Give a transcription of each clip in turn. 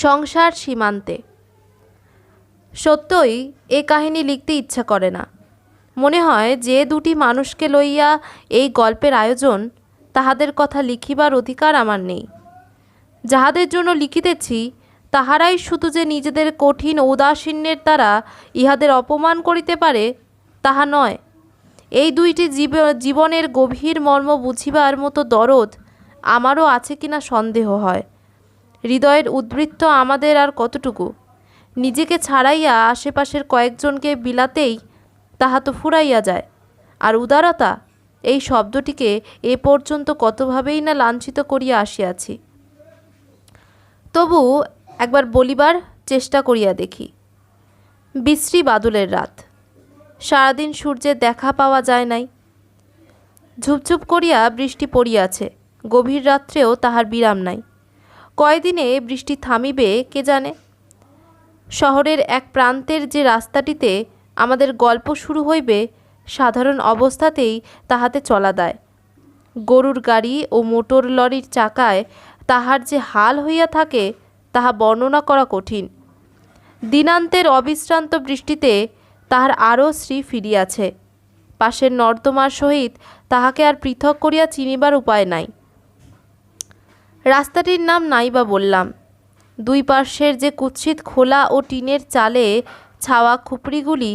সংসার সীমান্তে। সত্যই এ কাহিনী লিখতে ইচ্ছা করে না। মনে হয় যে দুটি মানুষকে লইয়া এই গল্পের আয়োজন, তাহাদের কথা লিখিবার অধিকার আমার নেই। যাহাদের জন্য লিখিতেছি তাহারাই শুধু যে নিজেদের কঠিন ঔদাসীন্যের দ্বারা ইহাদের অপমান করিতে পারে তাহা নয়। এই দুইটি জীবনের গভীর মর্ম বুঝিবার মতো দরদ আমারও আছে কিনা সন্দেহ হয়। হৃদয়ের উদ্বৃত্ত আমাদের আর কতটুকু? নিজেকে ছাড়াইয়া আশেপাশের কয়েকজনকে বিলাতেই তাহা তো ফুরাইয়া যায়। আর উদারতা এই শব্দটিকে এ পর্যন্ত কতভাবেই না লাঞ্ছিত করিয়া আসিয়াছি। তবু একবার বলিবার চেষ্টা করিয়া দেখি। বিশ্রী বাদলের রাত, সারাদিন সূর্যের দেখা পাওয়া যায় নাই। ঝুপঝুপ করিয়া বৃষ্টি পড়িয়াছে, গভীর রাত্রেও তাহার বিরাম নাই। কয়দিনে বৃষ্টি থামিবে কে জানে। শহরের এক প্রান্তের যে রাস্তাটিতে আমাদের গল্প শুরু হইবে, সাধারণ অবস্থাতেই তাহাতে চলা দেয়। গরুর গাড়ি ও মোটর লরির চাকায় তাহার যে হাল হইয়া থাকে তাহা বর্ণনা করা কঠিন। দিনান্তের অবিশ্রান্ত বৃষ্টিতে তাহার আরও শ্রী ফিরিয়াছে। পাশের নর্দমার সহিত তাহাকে আর পৃথক করিয়া চিনিবার উপায় নাই। রাস্তাটির নাম নাইবা বললাম। দুই পার্শ্বের যে কুৎসিত খোলা ও টিনের চালে ছাওয়া খুপড়িগুলি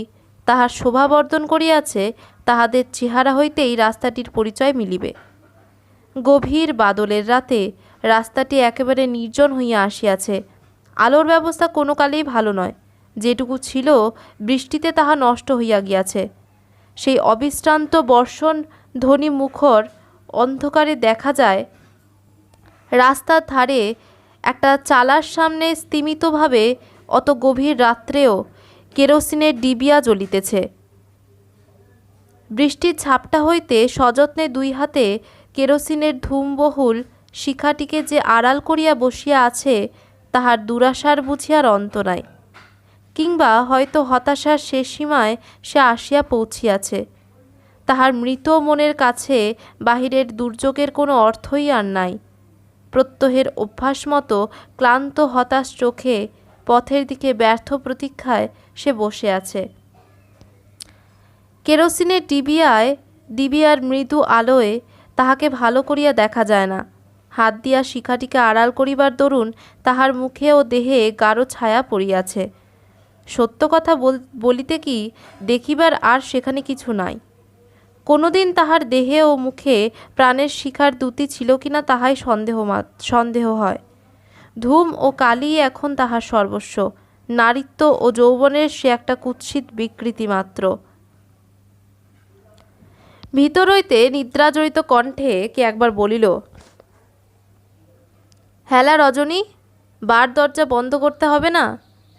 তাহার শোভাবর্ধন করিয়াছে, তাহাদের চেহারা হইতেই রাস্তাটির পরিচয় মিলিবে। গভীর বাদলের রাতে রাস্তাটি একেবারে নির্জন হইয়া আসিয়াছে। আলোর ব্যবস্থা কোনো কালেই ভালো নয়। যেটুকু ছিল বৃষ্টিতে তাহা নষ্ট হইয়া গিয়াছে। সেই অবিশ্রান্ত বর্ষণ ধ্বনি মুখর অন্ধকারে দেখা যায় রাস্তার ধারে একটা চালার সামনে স্তিমিতভাবে অত গভীর রাত্রেও কেরোসিনের ডিবিয়া জ্বলিতেছে। বৃষ্টির ছাপটা হইতে সযত্নে দুই হাতে কেরোসিনের ধূমবহুল শিখাটিকে যে আড়াল করিয়া বসিয়া আছে, তাহার দুরাশার বুঝিয়ার অন্ত নাই। কিংবা হয়তো হতাশার শেষ সীমায় সে আসিয়া পৌঁছিয়াছে। তাহার মৃত মনের কাছে বাহিরের দুর্যোগের কোনো অর্থই আর নাই। প্রত্যহের অভ্যাস মতো ক্লান্ত হতাশ চোখে পথের দিকে ব্যর্থ প্রতীক্ষায় সে বসে আছে। কেরোসিনের ডিবিয়ার মৃদু আলোয় তাহাকে ভালো করিয়া দেখা যায় না। হাত দিয়া শিখাটিকে আড়াল করিবার দরুন তাহার মুখে ও দেহে গাঢ় ছায়া পড়িয়াছে। সত্য কথা বলিতে কি, দেখিবার আর সেখানে কিছু নাই। কোনোদিন তাহার দেহে ও মুখে প্রাণের শিখার দ্যুতি ছিল কিনা তাহাই সন্দেহ হয়। ধূম ও কালি এখন তাহার সর্বস্ব। নারীত্ব ও যৌবনের সে একটা কুৎসিত বিকৃতি মাত্র। ভিতর হইতে নিদ্রাজড়িত কণ্ঠে কে একবার বলিল, হ্যালা রজনী, বার দরজা বন্ধ করতে হবে না?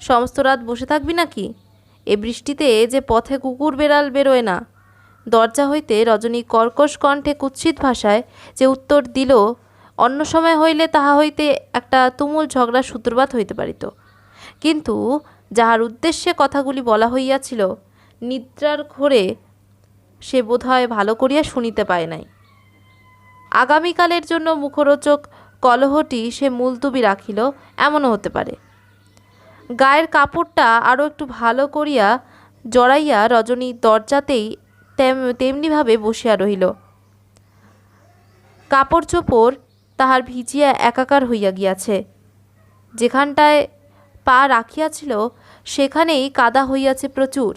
সমস্ত রাত বসে থাকবি নাকি? এ বৃষ্টিতে যে পথে কুকুর বেড়াল বেরোয় না। দরজা হইতে রজনী কর্কশ কণ্ঠে কুৎসিত ভাষায় যে উত্তর দিল, অন্য সময় হইলে তাহা হইতে একটা তুমুল ঝগড়া সূত্রপাত হইতে পারিত। কিন্তু যাহার উদ্দেশ্যে কথাগুলি বলা হইয়াছিল, নিদ্রার ঘোরে সে বোধহয় ভালো করিয়া শুনিতে পায় নাই। আগামীকালের জন্য মুখরোচক কলহটি সে মুলতুবি রাখিল, এমনও হতে পারে। গায়ের কাপড়টা আরও একটু ভালো করিয়া জড়াইয়া রজনী দরজাতেই তেমনিভাবে বসিয়া রহিল। কাপড় চোপড় তাহার ভিজিয়া একাকার হইয়া গিয়াছে। যেখানটায় পা রাখিয়াছিল সেখানেই কাদা হইয়াছে প্রচুর।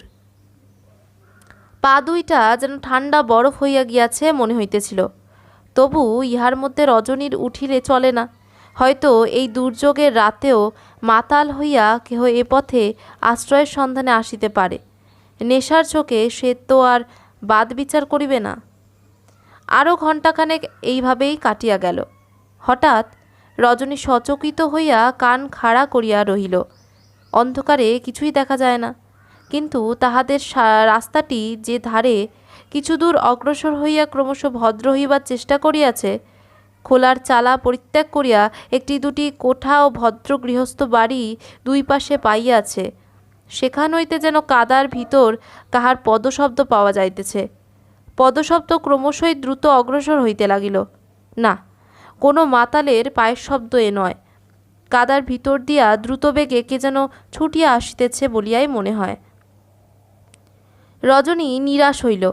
পা দুইটা যেন ঠান্ডা বরফ হইয়া গিয়াছে মনে হইতেছিল। তবু ইহার মধ্যে রজনীর উঠিলে চলে না। হয়তো এই দুর্যোগের রাতেও মাতাল হইয়া কেহ এ পথে আশ্রয়ের সন্ধানে আসিতে পারে। নেশার চোখে সে তো আর বাদ বিচার করিবে না। আরও ঘণ্টাখানেক এইভাবেই কাটিয়া গেল। হঠাৎ রজনী সচকিত হইয়া কান খাড়া করিয়া রহিল। অন্ধকারে কিছুই দেখা যায় না, কিন্তু তাহাদের রাস্তাটি যে ধারে কিছু দূর অগ্রসর হইয়া ক্রমশ ভদ্র হইবার চেষ্টা করিয়াছে, খোলার চালা পরিত্যাগ করিয়া একটি দুটি কোঠা ও ভদ্র গৃহস্থ বাড়ি দুই পাশে পাইয়াছে, সেখান হইতে যেন কাদার ভিতর কাহার পদশব্দ পাওয়া যাইতেছে। পদশব্দ ক্রমশই দ্রুত অগ্রসর হইতে লাগিল। না, কোনো মাতালের পায়ের শব্দ এ নয়। কাদার ভিতর দিয়া দ্রুতবেগে কে যেন ছুটিয়া আসিতেছে বলিয়াই মনে হয়। রজনী নিরাশ হইল।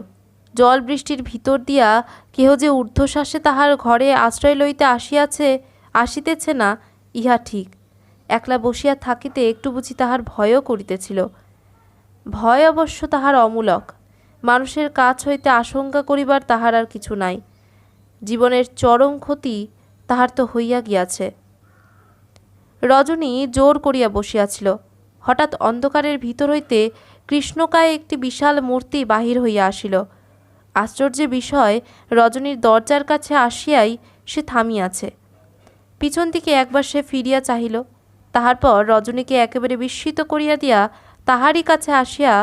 জল বৃষ্টির ভিতর দিয়া কেহ যে ঊর্ধ্বশ্বাসে তাহার ঘরে আশ্রয় লইতে আসিতেছে না, ইহা ঠিক। একলা বসিয়া থাকিতে একটু বুঝি তাহার ভয়ও করিতেছিল। ভয় অবশ্য তাহার অমূলক। মানুষের কাছ হইতে আশঙ্কা করিবার তাহার আর কিছু নাই। জীবনের চরম ক্ষতি তাহার তো হইয়া গিয়াছে। রজনী জোর করিয়া বসিয়াছিল। হঠাৎ অন্ধকারের ভিতর হইতে কৃষ্ণকায় একটি বিশাল মূর্তি বাহির হইয়া আসিল। আশ্চর্যের বিষয়, রজনীর দরজার কাছে আসিয়াই সে থামিয়াছে। পিছন দিকে একবার সে ফিরিয়া চাহিল। তাহার পর রজনীকে একেবারে বিস্মিত করিয়া দিয়া তাহারই কাছে আসিয়া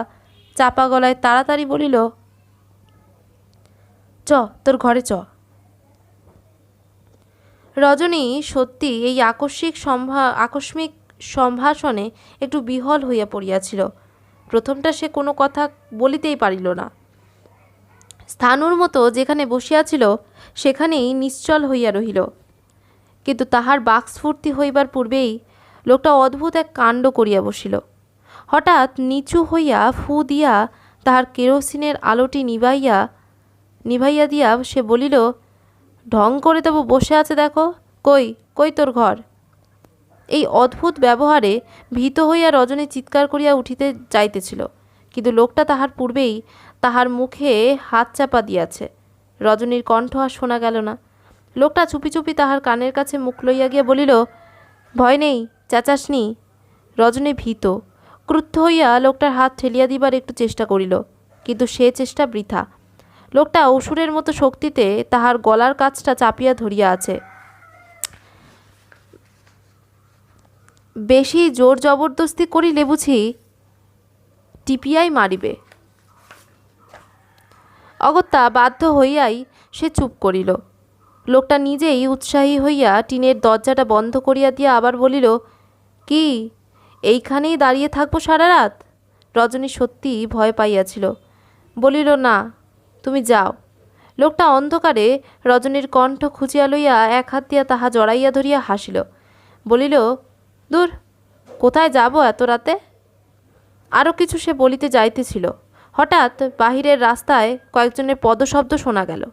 চাপা গলায় তাড়াতাড়ি বলিল, চ তোর ঘরে চ। রজনী সত্যি এই আকস্মিক সম্ভাষণে একটু বিহ্বল হইয়া পড়িয়াছিল। প্রথমটা সে কোনো কথা বলিতেই পারিল না। স্থাণুর মতো যেখানে বসিয়াছিল সেখানেই নিশ্চল হইয়া রহিল। কিন্তু তাহার বাকস্ফূর্তি হইবার পূর্বেই লোকটা অদ্ভুত এক কাণ্ড করিয়া বসিল। হঠাৎ নিচু হইয়া ফু দিয়া তাহার কেরোসিনের আলোটি নিভাইয়া দিয়া সে বলিল, ঢং করে তবু বসে আছে দেখো, কই কই তোর ঘর। এই অদ্ভুত ব্যবহারে ভীত হইয়া রজনী চিৎকার করিয়া উঠিতে যাইতেছিল, কিন্তু লোকটা তাহার পূর্বেই তাহার মুখে হাত চাপা দিয়াছে। রজনীর কণ্ঠ আর শোনা গেল না। লোকটা চুপি চুপি তাহার কানের কাছে মুখ লইয়া গিয়া বলিল, ভয় নেই, চেঁচাসনি। রজনী ভীত, ক্রুদ্ধ হইয়া লোকটার হাত ঠেলিয়া দিবার একটু চেষ্টা করিল, কিন্তু সে চেষ্টা বৃথা। লোকটা অসুরের মতো শক্তিতে তাহার গলার কাছটা চাপিয়া ধরিয়া আছে। বেশি জোর জবরদস্তি করিলে বুঝি টিপিয়াই মারিবে। অগত্যা বাধ্য হইয়াই সে চুপ করিল। লোকটা নিজেই উৎসাহী হইয়া টিনের দরজাটা বন্ধ করিয়া দিয়া আবার বলিল, কি এইখানেই দাঁড়িয়ে থাকবো সারা রাত? রজনী সত্যি ভয় পাইয়াছিল। বলিল, না, তুমি যাও। লোকটা অন্ধকারে রজনীর কণ্ঠ খুঁজিয়া লইয়া এক হাত দিয়া তাহা জড়াইয়া ধরিয়া হাসিল। বলিল, দূর, কোথায় যাব এত রাতে? আরও কিছু সে বলিতে যাইতেছিল, হঠাৎ বাহিরের রাস্তায় কয়েকজনের পদশব্দ শোনা গেল।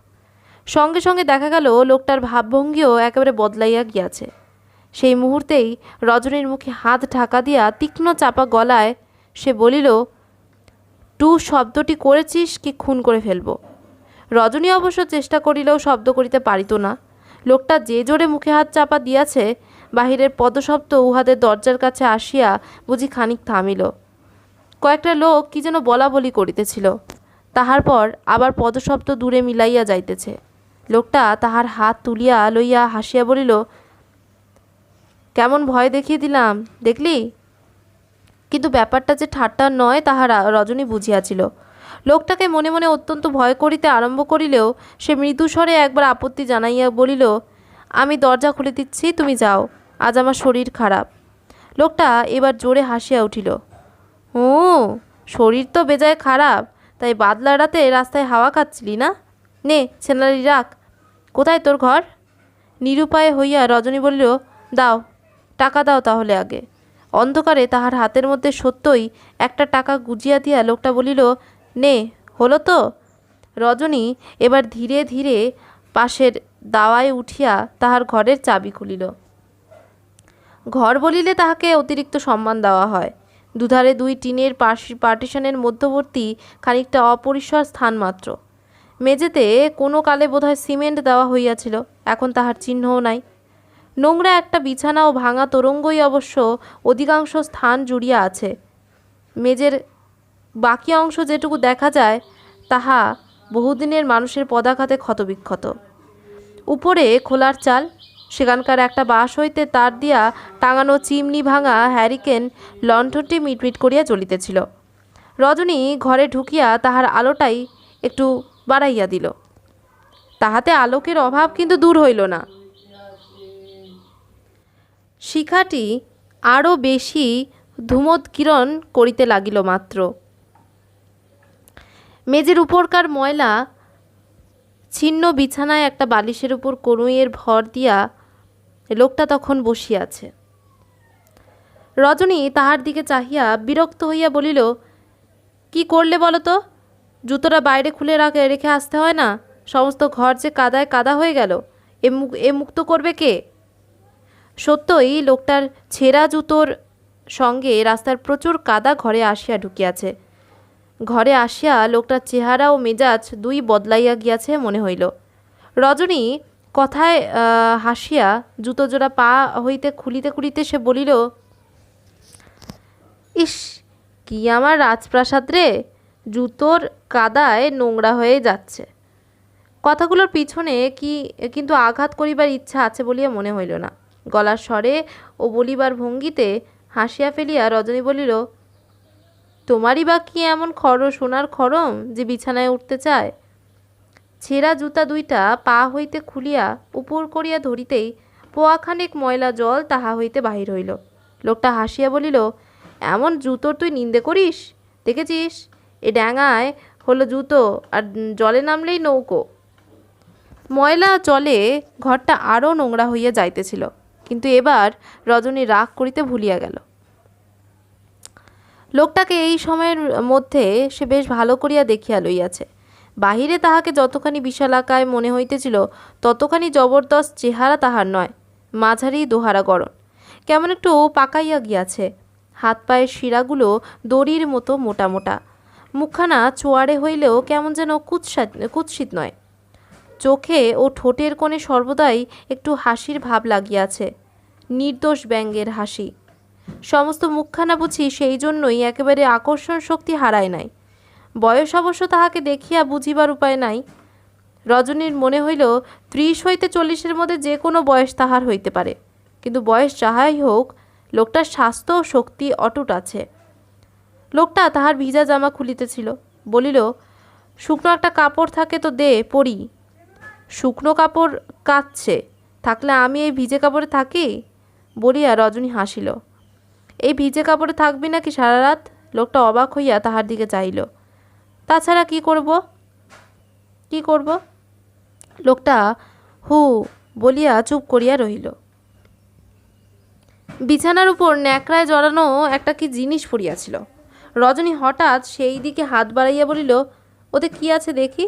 সঙ্গে সঙ্গে দেখা গেল লোকটার ভাবভঙ্গিও একেবারে বদলাইয়া গিয়াছে। সেই মুহূর্তেই রজনীর মুখে হাত ঢাকা দিয়া তীক্ষ্ণ চাপা গলায় সে বলিল, টু শব্দটি করেছিস কি খুন করে ফেলব। রজনী অবশ্য চেষ্টা করিলেও শব্দ করিতে পারিত না। লোকটা যে জোরে মুখে হাত চাপা দিয়াছে, বাহিরের পদশব্দ উহাদের দরজার কাছে আসিয়া বুঝি খানিক থামিল। কয়েকটা লোক কি যেন বলা বলি করিতেছিল। তাহার পর আবার পদশব্দ দূরে মিলাইয়া যাইতেছে। লোকটা তাহার হাত তুলিয়া লইয়া হাসিয়া বলিল, কেমন ভয় দেখিয়ে দিলাম দেখলি? কিন্তু ব্যাপারটা যে ঠাট্টার নয় তাহা রজনী বুঝিয়াছিল। লোকটাকে মনে মনে অত্যন্ত ভয় করিতে আরম্ভ করিলেও সে মৃদুস্বরে একবার আপত্তি জানাইয়া বলিল, আমি দরজা খুলে দিচ্ছি, তুমি যাও, আজ আমার শরীর খারাপ। লোকটা এবার জোরে হাসিয়া উঠিল, শরীর তো বেজায় খারাপ, তাই বাদলা রাতে রাস্তায় হাওয়া খাচ্ছিলি না? নে ছেনালি রাখ। কোথায় তোর ঘর? নিরুপায় হইয়া রজনী বলিল, দাও, টাকা দাও তাহলে আগে। অন্ধকারে তাহার হাতের মধ্যে সত্যই একটা টাকা গুজিয়া দিয়া লোকটা বলিল, নে, হলো তো? রজনী এবার ধীরে ধীরে পাশের দাওয়ায় উঠিয়া তাহার ঘরের চাবি খুলিল। ঘর বলিলে তাহাকে অতিরিক্ত সম্মান দেওয়া হয়। দুধারে দুই টিনের পার্টিশনের মধ্যবর্তী খানিকটা অপরিসর স্থান মাত্র। মেঝেতে কোনো কালে বোধহয় সিমেন্ট দেওয়া হইয়াছিল, এখন তাহার চিহ্নও নাই। নোংরা একটা বিছানা ও ভাঙা তোরঙ্গই অবশ্য অধিকাংশ স্থান জুড়িয়া আছে। মেঝের বাকি অংশ যেটুকু দেখা যায় তাহা বহুদিনের মানুষের পদাঘাতে ক্ষতবিক্ষত। উপরে খোলার চাল, সেখানকার একটা বাঁশ হইতে তার দিয়া টাঙানো চিমনি ভাঙা হ্যারিকেন লণ্ঠনটি মিটমিট করিয়া জ্বলিতেছিল। রজনী ঘরে ঢুকিয়া তাহার আলোটাই একটু বাড়াইয়া দিল। তাহাতে আলোকের অভাব কিন্তু দূর হইল না। শিখাটি আরও বেশি ধূমোৎকিরণ করিতে লাগিল মাত্র। মেঝের উপরকার ময়লা ছিন্ন বিছানায় একটা বালিশের উপর কনুইয়ের ভর দিয়া লোকটা তখন বসিয়াছে। রজনী তাহার দিকে চাহিয়া বিরক্ত হইয়া বলিল, কি করলে বলো তো? জুতোটা বাইরে খুলে রেখে আসতে হয় না? সমস্ত ঘর যে কাদায় কাদা হয়ে গেল, এ মুক্ত করবে কে? সত্যই লোকটার ছেঁড়া জুতোর সঙ্গে রাস্তার প্রচুর কাদা ঘরে আসিয়া ঢুকিয়াছে। ঘরে আসিয়া লোকটার চেহারা ও মেজাজ দুই বদলাইয়া গিয়াছে মনে হইল। রজনী কথায় হাসিয়া জুতো জোড়া পা হইতে খুলিতে খুলিতে সে বলিল, ইস, কি আমার রাজপ্রাসাদ রে, জুতোর কাদায় নোংরা হয়ে যাচ্ছে। কথাগুলোর পিছনে কিন্তু আঘাত করিবার ইচ্ছা আছে বলিয়া মনে হইল না। গলার স্বরে ও বলিবার ভঙ্গিতে হাসিয়া ফেলিয়া রজনী বলিল, তোমারই বা কি এমন সোনার খড়ম যে বিছানায় উঠতে চায়? ছেঁড়া জুতা দুইটা পা হইতে খুলিয়া উপর করিয়া ধরিতেই পোয়াখানেক ময়লা জল তাহা হইতে বাহির হইল। লোকটা হাসিয়া বলিল, এমন জুতোর তুই নিন্দে করিস? দেখেছিস, এ ড্যাঙায় হলো জুতো, আর জলে নামলেই নৌকো। ময়লা জলে ঘরটা আরও নোংরা হইয়া যাইতেছিল, কিন্তু এবার রজনী রাগ করিতে ভুলিয়া গেল। লোকটাকে এই সময়ের মধ্যে সে বেশ ভালো করিয়া দেখিয়া লইয়াছে। বাহিরে তাহাকে যতখানি বিশালাকায় মনে হইতেছিল, ততখানি জবরদস্ত চেহারা তাহার নয়। মাঝারি দোহারা গড়ন, কেমন একটু পাকাইয়া গিয়াছে। হাত পায়ের শিরাগুলো দড়ির মতো মোটা মোটা। মুখখানা চোয়ারে হইলেও কেমন যেন কুৎসিত নয়। চোখে ও ঠোঁটের কোণে সর্বদাই একটু হাসির ভাব লাগিয়াছে, নির্দোষ ব্যঙ্গের হাসি। সমস্ত মুখখানা বুঝি সেই জন্যই একেবারে আকর্ষণ শক্তি হারায় নাই। বয়স অবশ্য তাহাকে দেখিয়া বুঝিবার উপায় নাই। রজনীর মনে হইল 30 হইতে 40-এর মধ্যে যে কোনো বয়স তাহার হইতে পারে, কিন্তু বয়স যাহাই হোক, লোকটার স্বাস্থ্য ও শক্তি অটুট আছে। লোকটা তাহার ভিজা জামা খুলিতেছিল, বলিল, শুকনো একটা কাপড় থাকে তো দে, পরি। শুকনো কাপড় কাচ্ছে, থাকলে আমি এই ভিজে কাপড়ে থাকি? বলিয়া রজনী হাসিল। এই ভিজে কাপড়ে থাকবি নাকি সারা রাত? লোকটা অবাক হইয়া তাহার দিকে চাইল। তাছাড়া কি করব? লোকটা হু বলিয়া চুপ করিয়া রহিল। বিছানার উপর ন্যাকড়ায় জড়ানো একটা কি জিনিস পড়িয়াছিল। রজনী হঠাৎ সেই দিকে হাত বাড়াইয়া বলিল, ওতে কি আছে দেখি।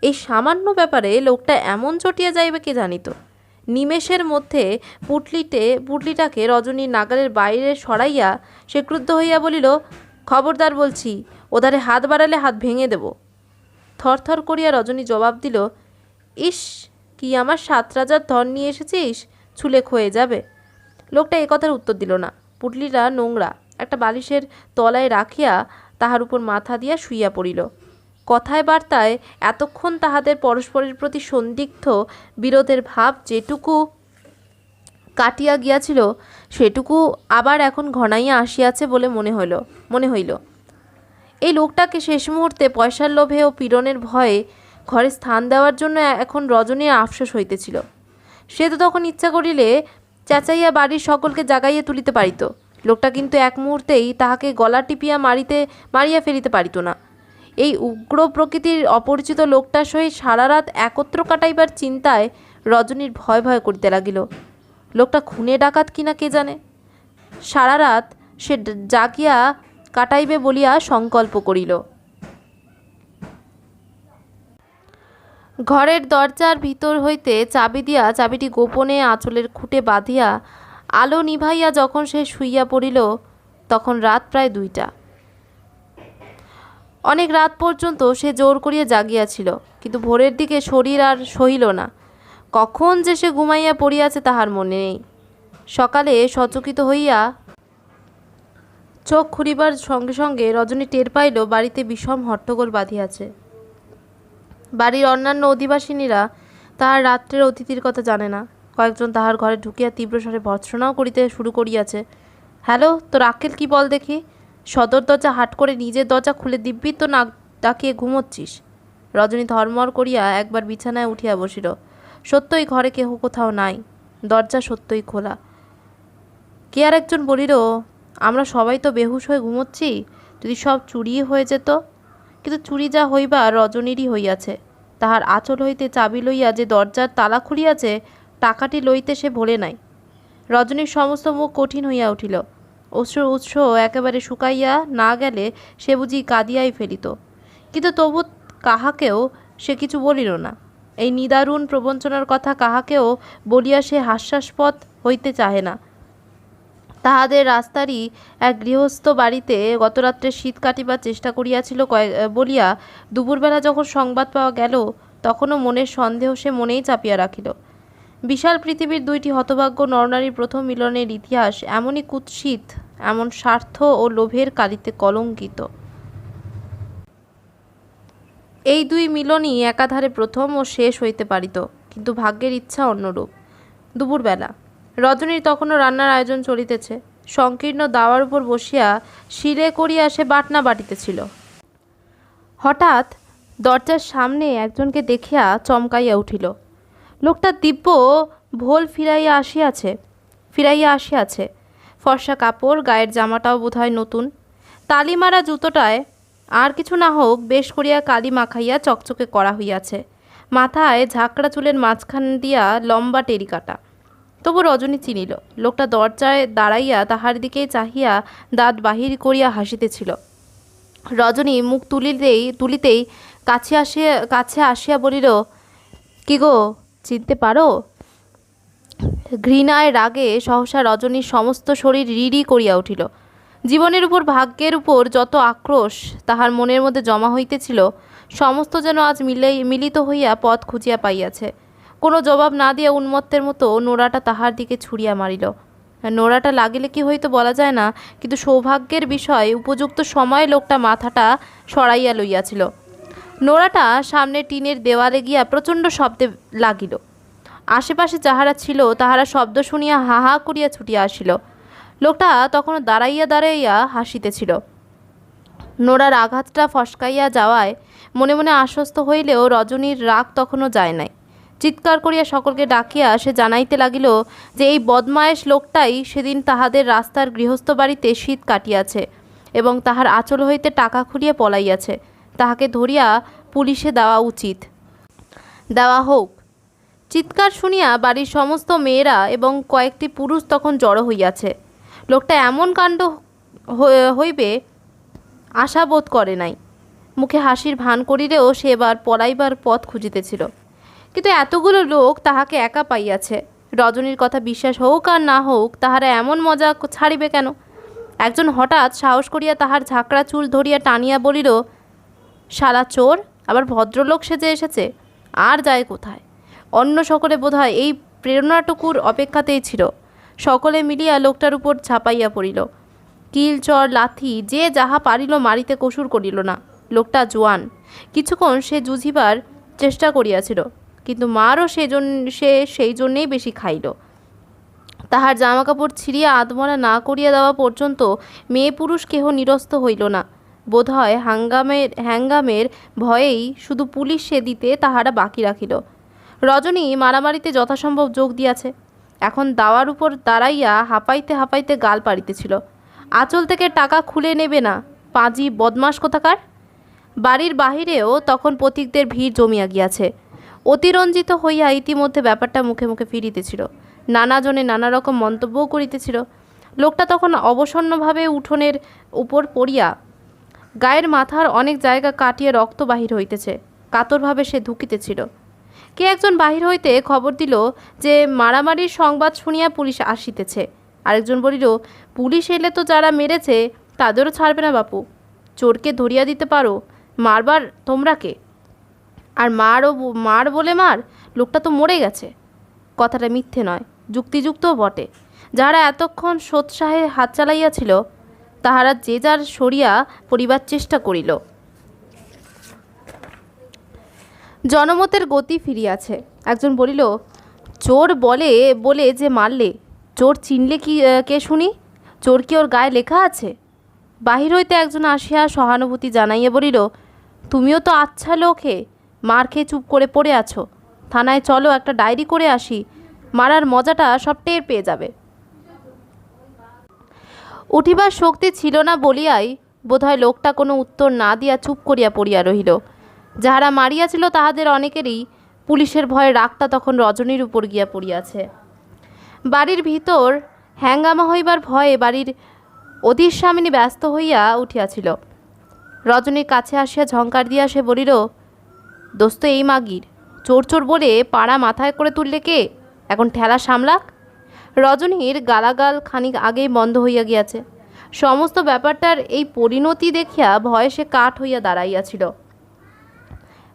এই সামান্য ব্যাপারে লোকটা এমন চটিয়া যাইবে কে জানিত। নিমেষের মধ্যে পুটলিটাকে রজনীর নাগালের বাইরে সরাইয়া সে ক্রুদ্ধ হইয়া বলিল, খবরদার বলছি, ওধারে হাত বাড়ালে হাত ভেঙে দেব। থরথর করিয়া রজনী জবাব দিল, ইস, কি আমার 7 রাজার ধন নিয়ে এসেছিস, ছুলে ক্ষয়ে যাবে। লোকটা এ কথার উত্তর দিল না। পুটলিটা নোংরা একটা বালিশের তলায় রাখিয়া তাহার উপর মাথা দিয়া শুইয়া পড়িল। কথায় বার্তায় এতক্ষণ তাহাদের পরস্পরের প্রতি সন্দিগ্ধ বিরোধের ভাব যেটুকু কাটিয়া গিয়াছিল, সেটুকু আবার এখন ঘনাইয়া আসিয়াছে বলে মনে হইল। এই লোকটাকে শেষ মুহূর্তে পয়সার লোভে ও পীড়নের ভয়ে ঘরে স্থান দেওয়ার জন্য এখন রজনীর আফসোস হইতেছিল। সে তো তখন ইচ্ছা করিলে চেঁচাইয়া বাড়ির সকলকে জাগাইয়া তুলিতে পারিত। লোকটা কিন্তু এক মুহূর্তেই তাহাকে গলা টিপিয়া মারিয়া ফেলিতে পারিত না। এই উগ্র প্রকৃতির অপরিচিত লোকটার সহিত সারা রাত একত্র কাটাইবার চিন্তায় রজনীর ভয় ভয় করিতে লাগিল। লোকটা খুনে ডাকাত কিনা কে জানে। সারা রাত সে জাগিয়া কাটাইবে বলিয়া সংকল্প করিল। ঘরের দরজার ভিতর হইতে চাবি দিয়া চাবিটি গোপনে আঁচলের খুঁটে বাঁধিয়া আলো নিভাইয়া যখন সে শুইয়া পড়িল, তখন রাত প্রায় 2টা। অনেক রাত পর্যন্ত সে জোর করিয়া জাগিয়াছিল, কিন্তু ভোরের দিকে শরীর আর সহিল না। কখন যে সে ঘুমাইয়া পড়িয়াছে তাহার মনে নেই। সকালে সচকিত হইয়া চোখ খুলিবার সঙ্গে সঙ্গে রজনী টের পাইল বাড়িতে বিষম হট্টগোল বাঁধিয়াছে। বাড়ির অন্যান্য অধিবাসিনীরা তাহার রাত্রের অতিথির কথা জানে না। কয়েকজন তাহার ঘরে ঢুকিয়া তীব্র স্বরে ভর্ৎসনাও করিতে শুরু করিয়াছে। হ্যালো, তোর আক্কেল কি বল দেখি? সদর দরজা হাট করে নিজের দরজা খুলে দিব্যি তো নাক ডাকিয়ে ঘুমোচ্ছিস? রজনী ধর্মর করিয়া একবার বিছানায় উঠিয়া বসিল। সত্যই ঘরে কেহ কোথাও নাই, দরজা সত্যই খোলা। কে আর একজন বলিল, আমরা সবাই তো বেহুশ হয়ে ঘুমোচ্ছি, যদি সব চুরি হয়ে যেত। কিন্তু চুরি যা হইবার রজনীরই হইয়াছে। তাহার আঁচল হইতে চাবি লইয়া যে দরজার তালা খুলিয়াছে, টাকাটি লইতে সে ভোলে নাই। রজনীর সমস্ত মুখ কঠিন হইয়া উঠিল। অশ্রুর উৎস একেবারে শুকাইয়া না গেলে সে বুঝি কাঁদিয়াই ফেলিত, কিন্তু তবু কাহাকেও সে কিছু বলিল না। এই নিদারুণ প্রবঞ্চনার কথা কাহাকেও বলিয়া সে হাস্যাস্পদ হইতে চাহে না। তাহাদের রাস্তারই এক গৃহস্থ বাড়িতে গতরাত্রে শীত কাটিবার চেষ্টা করিয়াছিল বলিয়া দুপুরবেলা যখন সংবাদ পাওয়া গেল, তখনও মনের সন্দেহ সে মনেই চাপিয়া রাখিল। বিশাল পৃথিবীর দুইটি হতভাগ্য নরনারীর প্রথম মিলনের ইতিহাস এমনই কুৎসিত, এমন স্বার্থ ও লোভের কালিতে কলঙ্কিত। এই দুই মিলনই একাধারে প্রথম ও শেষ হইতে পারিত, কিন্তু ভাগ্যের ইচ্ছা অন্যরূপ। দুপুরবেলা রজনীর তখনও রান্নার আয়োজন চলিতেছে। সংকীর্ণ দাওয়ার উপর বসিয়া শিলে করিয়া সে বাটনা বাটিতেছিল। হঠাৎ দরজার সামনে একজনকে দেখিয়া চমকাইয়া উঠিল। লোকটা দিব্য ভোল ফিরাইয়া আসিয়াছে। ফর্সা কাপড়, গায়ের জামাটাও বোধহয় নতুন। তালিমারা জুতোটায় আর কিছু না হোক বেশ করিয়া কালি মাখাইয়া চকচকে করা হইয়াছে। মাথায় ঝাঁকড়া চুলের মাঝখান দিয়া লম্বা টেরি কাটা। তবু রজনী চিনিল। লোকটা দরজায় দাঁড়াইয়া তাহার দিকেই চাহিয়া দাঁত বাহির করিয়া হাসিতেছিল। রজনী মুখ তুলিতেই কাছে আসিয়া বলিল, কি গো, চিনতে পারো? ঘৃণায় রাগে সহসা রজনীর সমস্ত শরীর রিরি করিয়া উঠিল। জীবনের উপর, ভাগ্যের উপর যত আক্রোশ তাহার মনের মধ্যে জমা হইতেছিল, সমস্ত যেন আজ মিলিত হইয়া পথ খুঁজিয়া পাইয়াছে। কোনো জবাব না দিয়া উন্মত্তের মতো নোড়াটা তাহার দিকে ছুঁড়িয়া মারিল। নোড়াটা লাগিলে কি হইতো বলা যায় না, কিন্তু সৌভাগ্যের বিষয় উপযুক্ত সময়ে লোকটা মাথাটা সরাইয়া লইয়াছিল। নোড়াটা সামনে টিনের দেওয়ালে গিয়া প্রচণ্ড শব্দে লাগিল। আশেপাশে যাহারা ছিল তাহারা শব্দ শুনিয়া হা হা করিয়া ছুটিয়া আসিল। লোকটা তখনও দাঁড়াইয়া হাসিতেছিল। নোড়ার আঘাতটা ফসকাইয়া যাওয়ায় মনে মনে আশ্বস্ত হইলেও রজনীর রাগ তখনও যায় নাই। চিৎকার করিয়া সকলকে ডাকিয়া সে জানাইতে লাগিল যে এই বদমায়েশ লোকটাই সেদিন তাহাদের রাস্তার গৃহস্থ বাড়িতে শীত কাটিয়াছে এবং তাহার আঁচল হইতে টাকা খুলিয়া পলাইয়াছে। তাহাকে ধরিয়া পুলিশে দেওয়া হোক। চিৎকার শুনিয়া বাড়ির সমস্ত মেয়েরা এবং কয়েকটি পুরুষ তখন জড়ো হইয়াছে। লোকটা এমন কাণ্ড হইবে আশা বোধ করে নাই। মুখে হাসির ভান করিলেও সে এবার পলাইবার পথ খুঁজিতেছিল। কিন্তু এতগুলো লোক তাহাকে একা পাইয়াছে। রজনীর কথা বিশ্বাস হোক আর না হোক, তাহারা এমন মজা ছাড়িবে কেন? একজন হঠাৎ সাহস করিয়া তাহার ঝাঁকড়া চুল ধরিয়া টানিয়া বলিল, শালা চোর, আবার ভদ্রলোক সেজে এসেছে, আর যায় কোথায়? অন্য সকলে বোধহয় এই প্রেরণাটুকুর অপেক্ষাতেই ছিল। সকলে মিলিয়া লোকটার উপর ঝাঁপাইয়া পড়িল। কিল, চর, লাথি যে যাহা পারিল মারিতে কসুর করিল না। লোকটা জোয়ান। কিছুক্ষণ সে জুঝিবার চেষ্টা করিয়াছিল, কিন্তু মারও সেই জন্যেই বেশি খাইল। তাহার জামাকাপড় ছিঁড়িয়া আধমরা না করিয়া দেওয়া পর্যন্ত মেয়ে পুরুষ কেহ নিরস্ত হইল না। বোধহয় হ্যাঙ্গামের ভয়েই শুধু পুলিশ সে দিতে তাহারা বাকি রাখিল। রজনী মারামারিতে যথাসম্ভব যোগ দিয়াছে। এখন দাওয়ার উপর দাঁড়াইয়া হাঁপাইতে হাঁপাইতে গাল পাড়িতেছিল। আঁচল থেকে টাকা খুলে নেবে না, পাঁজি বদমাস কোথাকার। বাড়ির বাহিরেও তখন পথিকদের ভিড় জমিয়া গিয়াছে। অতিরঞ্জিত হইয়া ইতিমধ্যে ব্যাপারটা মুখে মুখে ফিরিতেছিল। নানাজনে নানা রকম মন্তব্যও করিতেছিল। লোকটা তখন অবসন্নভাবে উঠোনের উপর পড়িয়া গায়ের মাথার অনেক জায়গা কাটিয়ে রক্ত বাহির হইতেছে। কাতরভাবে সে ধুকিতেছিল। কে একজন বাহির হইতে খবর দিল যে মারামারির সংবাদ শুনিয়া পুলিশ আসিতেছে। আরেকজন বলিল, পুলিশ এলে তো যারা মেরেছে তাদেরও ছাড়বে না বাপু। চোরকে ধরিয়া দিতে পারো, মারবার তোমরা কে? আর মার বলে মার, লোকটা তো মরে গেছে। কথাটা মিথ্যে নয়, যুক্তিযুক্তও বটে। যাহারা এতক্ষণ সোৎসাহে হাত চালাইয়াছিল তাহারা যে যার সরিয়া পড়িবার চেষ্টা করিল। জনমতের গতি ফিরিয়াছে। একজন বলিল, চোর বলে যে মারলে, চোর চিনলে কি কে শুনি? চোর কি ওর গায়ে লেখা আছে? বাহির হইতে একজন আসিয়া সহানুভূতি জানাইয়া বলিল, তুমিও তো আচ্ছা লোকে, মার খেয়ে চুপ করে পড়ে আছো। থানায় চলো, একটা ডায়েরি করে আসি, মারার মজাটা সব টের পেয়ে যাবে। উঠিবার শক্তি ছিল না বলিয়াই বোধহয় লোকটা কোনো উত্তর না দিয়া চুপ করিয়া পড়িয়া রহিল। যাহারা মারিয়াছিল তাহাদের অনেকেরই পুলিশের ভয়ে রাগটা তখন রজনীর উপর গিয়া পড়িয়াছে। বাড়ির ভিতর হ্যাঙ্গামা হইবার ভয়ে বাড়ির অধীর স্বামিনী ব্যস্ত হইয়া উঠিয়াছিল। রজনীর কাছে আসিয়া ঝঙ্কার দিয়া সে বলিল, দোস্ত এই মাগির চোর চোর বলে পাড়া মাথায় করে তুললে কে? এখন ঠেলা সামলাক। রজনীর গালাগাল খানিক আগেই বন্ধ হইয়া গিয়াছে। সমস্ত ব্যাপারটার এই পরিণতি দেখিয়া ভয়ে সে কাঠ হইয়া দাঁড়াইয়াছিল।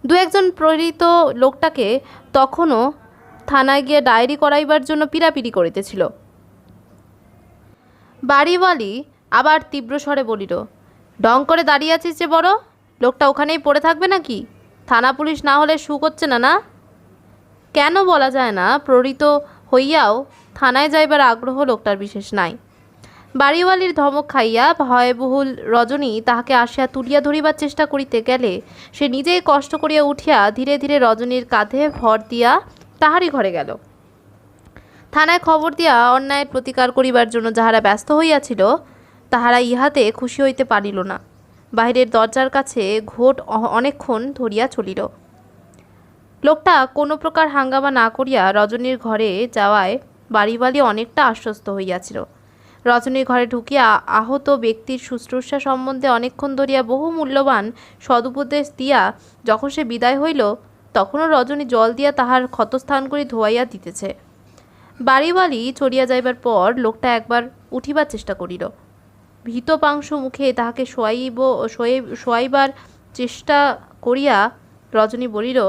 দু একজন প্রেরিত লোকটাকে তখনও থানায় গিয়ে ডায়েরি করাইবার জন্য পিড়াপিড়ি করিতেছিল। বাড়িওয়ালি আবার তীব্র স্বরে বলিল, ঢং করে দাঁড়িয়ে আছিস যে বড়, লোকটা ওখানেই পড়ে থাকবে নাকি? থানা পুলিশ না হলে সুখ হচ্ছে না না? কেন বলা যায় না, প্রেরিত হইয়াও থানায় যাইবার আগ্রহ লোকটার বিশেষ নাই। বাড়িওয়ালির ধমক খাইয়া ভয়বহুল রজনী তাহাকে আসিয়া তুলিয়া ধরিবার চেষ্টা করিতে গেলে সে নিজেই কষ্ট করিয়া উঠিয়া ধীরে ধীরে রজনীর কাঁধে ভর দিয়া তাহারই ঘরে গেল। থানায় খবর দিয়া অন্যায়ের প্রতিকার করিবার জন্য যাহারা ব্যস্ত হইয়াছিল তাহারা ইহাতে খুশি হইতে পারিল না। বাহিরের দরজার কাছে ঘোট অনেকক্ষণ ধরিয়া চলিল। লোকটা কোনো প্রকার হাঙ্গামা না করিয়া রজনীর ঘরে যাওয়ায় বাড়িওয়ালি অনেকটা আশ্বস্ত হইয়াছিল। রজনীর ঘরে ঢুকিয়া আহত ব্যক্তির শুশ্রূষা সম্বন্ধে অনেকক্ষণ ধরিয়া বহু মূল্যবান সদুপদেশ দিয়া যখন সে বিদায় হইল, তখনও রজনী জল দিয়া তাহার ক্ষতস্থান করে ধোয়াইয়া দিতেছে। বাড়িওয়ালি চড়িয়া যাইবার পর লোকটা একবার উঠিবার চেষ্টা করিল। ভীত পাংশু মুখে তাহাকে শোয়াইবার চেষ্টা করিয়া রজনী বলিল,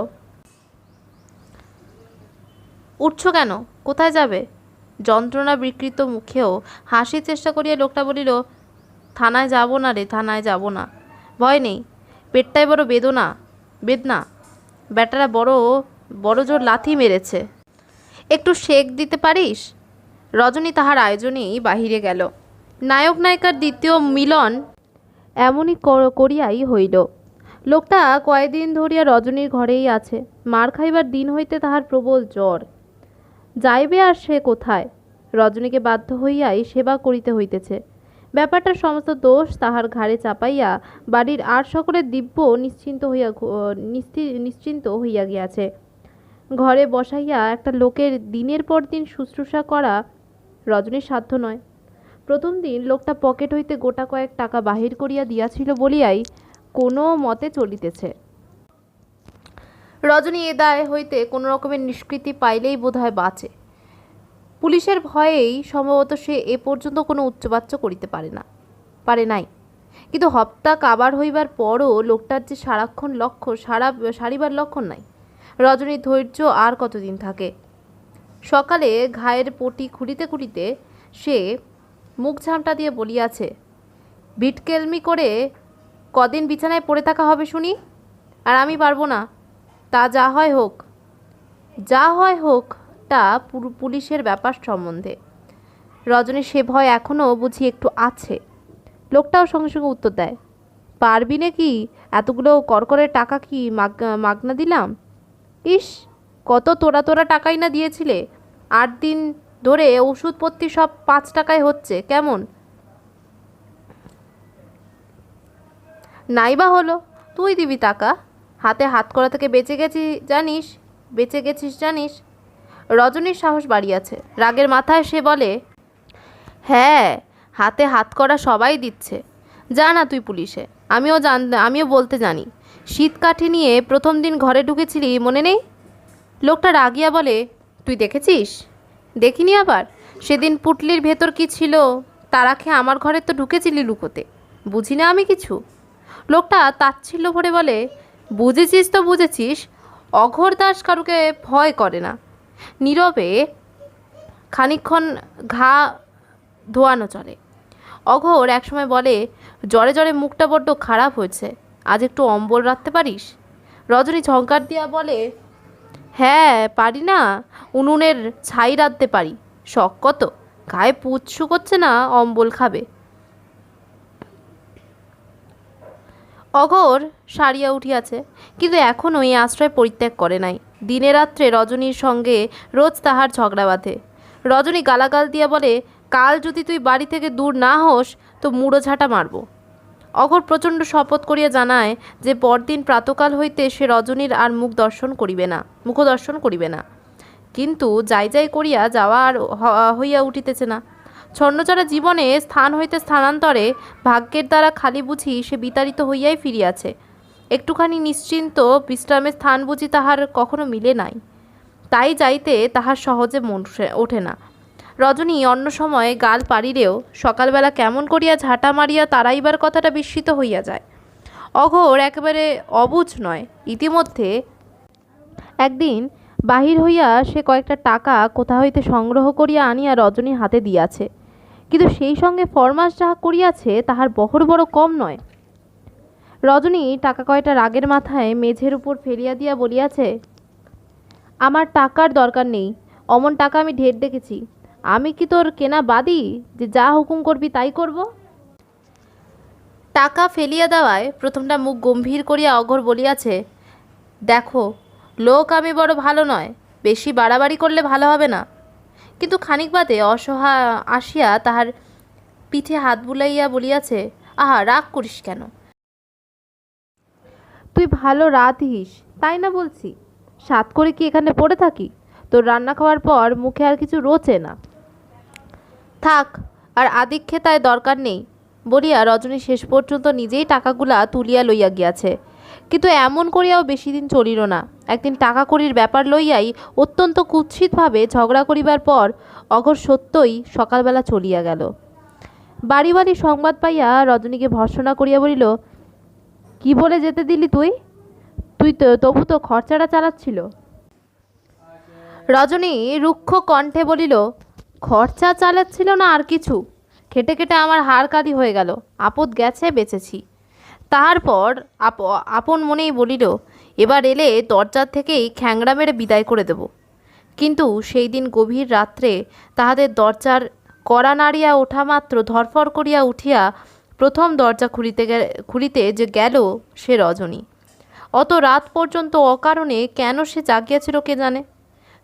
উঠছ কেন? কোথায় যাবে? যন্ত্রণা বিকৃত মুখেও হাসির চেষ্টা করিয়া লোকটা বলিল, থানায় যাব না রে, থানায় যাব না। ভয় নেই, পেটটায় বড় বেদনা। ব্যাটারা বড় জোর লাথি মেরেছে। একটু শেক দিতে পারিস? রজনী তাহার আয়োজনেই বাহিরে গেল। নায়ক নায়িকার দ্বিতীয় মিলন এমনই করিয়াই হইল। লোকটা কয়েকদিন ধরিয়া রজনীর ঘরেই আছে। মার খাইবার দিন হইতে তাহার প্রবল জ্বর। যাইবে আর সে কোথায়? রজনীকে বাধ্য হইয়াই সেবা করিতে হইতেছে। ব্যাপারটার সমস্ত দোষ তাহার ঘাড়ে চাপাইয়া বাড়ির আর সকলের দিব্য নিশ্চিন্ত হইয়া গিয়াছে। ঘরে বসাইয়া একটা লোকের দিনের পর দিন শুশ্রূষা করা রজনীর সাধ্য নয়। প্রথম দিন লোকটা পকেট হইতে গোটা কয়েক টাকা বাহির করিয়া দিয়াছিল বলিয়াই কোনো মতে চলিতেছে। রজনী এ দায় হইতে কোনো রকমের নিষ্কৃতি পাইলেই বোধহয় বাঁচে। পুলিশের ভয়েই সম্ভবত সে এ পর্যন্ত কোনো উচ্চবাচ্য করিতে পারে নাই। কিন্তু হপ্তা কাবার হইবার পরও লোকটার যে সারাক্ষণ সারিবার লক্ষণ নাই। রজনীর ধৈর্য আর কতদিন থাকে? সকালে ঘায়ের পটি খুঁড়িতে সে মুখ ঝামটা দিয়ে বলিয়াছে, ভিটকেলমি করে কদিন বিছানায় পড়ে থাকা হবে শুনি, আর আমি পারবো না। তা যা হয় হোক তা পুলিশের ব্যাপার সম্বন্ধে। রজনীর সে ভয় এখনও বুঝি একটু আছে। লোকটাও সঙ্গে সঙ্গে উত্তর দেয়, পারবি নাকি? এতগুলো করকরের টাকা কি মাগনা দিলাম? ইস, কত তোরা টাকাই না দিয়েছিলে। 8 দিন ধরে ওষুধপত্তি সব 5 টাকায় হচ্ছে, কেমন? নাইবা হলো, তুই দিবি টাকা? হাতে হাত করা থেকে বেঁচে গেছিস জানিস? রজনীর সাহস বাড়িয়াছে। রাগের মাথায় সে বলে, হ্যাঁ, হাতে হাত করা সবাই দিচ্ছে। যা না তুই পুলিশে। আমিও বলতে জানি। শীতকাঠি নিয়ে প্রথম দিন ঘরে ঢুকেছিলি, মনে নেই? লোকটা রাগিয়া বলে, তুই দেখেছিস? দেখিনি আবার? সেদিন পুটলির ভেতর কি ছিল তারা খেয়ে আমার ঘরে তো ঢুকেছিলি লুকোতে। বুঝি না আমি কিছু? লোকটা তাচ্ছিল্য ভরে বলে, বুঝেছিস তো বুঝেছিস। অঘোর দাস কারুকে ভয় করে না। নীরবে খানিকক্ষণ ঘা ধোয়ানো চলে। অঘোর একসময় বলে, জ্বরে মুখটা বড্ড খারাপ হয়েছে, আজ একটু অম্বল রাখতে পারিস? রজনী ঝঙ্কার দিয়া বলে, হ্যাঁ পারি না, উনুনের ছাই রাঁধতে পারি। শখ কত, গায়ে পুঁজ শুকোচ্ছে না, অম্বল খাবে। অঘোর সারিয়া উঠিয়াছে, কিন্তু এখনও এই আশ্রয় পরিত্যাগ করে নাই। দিনে রাত্রে রজনীর সঙ্গে রোজ তাহার ঝগড়া বাঁধে। রজনী গালাগাল দিয়া বলে, কাল যদি তুই বাড়ি থেকে দূর না হোস তো মুড়ো ঝাঁটা মারব। অঘোর প্রচণ্ড শপথ করিয়া জানায় যে পরদিন প্রাতকাল হইতে সে রজনীর আর মুখদর্শন করিবে না। কিন্তু যাই করিয়া যাওয়া আর হইয়া উঠিতেছে না। ছন্নছাড়া জীবনে স্থান হইতে স্থানান্তরে ভাগ্যের দ্বারা খালি বুঝি সে বিতাড়িত হইয়াই ফিরিয়াছে। একটুখানি নিশ্চিন্ত বিশ্রামের স্থান বুঝি তাহার কখনো মিলে নাই। তাই যাইতে তাহার সহজে মন ওঠে না। রজনী অন্য সময় গাল পাড়িলেও সকালবেলা কেমন করিয়া ঝাঁটা মারিয়া তাড়াইবার কথাটা বিস্মিত হইয়া যায়। অঘোর একেবারে অবুঝ নয়। ইতিমধ্যে একদিন বাহির হইয়া সে কয়েকটা টাকা কোথা হইতে সংগ্রহ করিয়া আনিয়া রজনীর হাতে দিয়াছে, কিন্তু সেই সঙ্গে ফরমাস যাহা করিয়াছে তাহার বহর বড় কম নয়। রজনী টাকা কয়টা রাগের মাথায় মেঝের উপর ফেলিয়া দিয়া বলিয়াছে, আমার টাকার দরকার নেই, অমন টাকা আমি ঢের দেখেছি। আমি কি তোর কেনা বাদি যে যা হুকুম করবি তাই করব? টাকা ফেলিয়া দেওয়ায় প্রথমটা মুখ গম্ভীর করিয়া অঘোর বলিয়াছে, দেখো লোক আমি বড় ভালো নয়, বেশি বাড়াবাড়ি করলে ভালো হবে না। কিন্তু খানিক বাদে অসহায় আসিয়া তাহার পিঠে হাত বুলাইয়া বলিয়াছে, আহা রাগ করিস কেন? তুই ভালো রাত হিস তাই না বলছি? সাত করে কি এখানে পড়ে থাকি? তোর রান্না খাওয়ার পর মুখে আর কিছু রোচে না। থাক, আর আদিক্ষেতায় দরকার নেই বলিয়া রজনী শেষ পর্যন্ত নিজেই টাকাগুলা তুলিয়া লইয়া গিয়াছে। কিন্তু এমন করিয়াও বেশি দিন চলিল না। একদিন টাকা কড়ির ব্যাপার লইয়াই অত্যন্ত কুৎসিতভাবে ঝগড়া করিবার পর অঘোর সত্যই সকালবেলা চলিয়া গেল। বাড়ি বাড়ি সংবাদ পাইয়া রজনীকে ভর্ৎসনা করিয়া বলিল, কি বলে যেতে দিলি তুই? তুই তো তবু তো খরচাটা চালাচ্ছিল। রজনী রুক্ষ কণ্ঠে বলিল, খরচা চালাচ্ছিল না আর কিছু, খেটে খেটে আমার হাড় কালি হয়ে গেল, আপদ গেছে বেঁচেছি। তারপর আপন মনেই বলিল, এবার এলে দরজার থেকেই খ্যাংড়া মেরে বিদায় করে দেব। কিন্তু সেই দিন গভীর রাত্রে তাহাদের দরজার কড়া নাড়িয়া ওঠা মাত্র ধরফর করিয়া উঠিয়া প্রথম দরজা খুলিতে যে গেল সে রজনী। অত রাত পর্যন্ত অকারণে কেন সে জাগিয়াছিল কে জানে।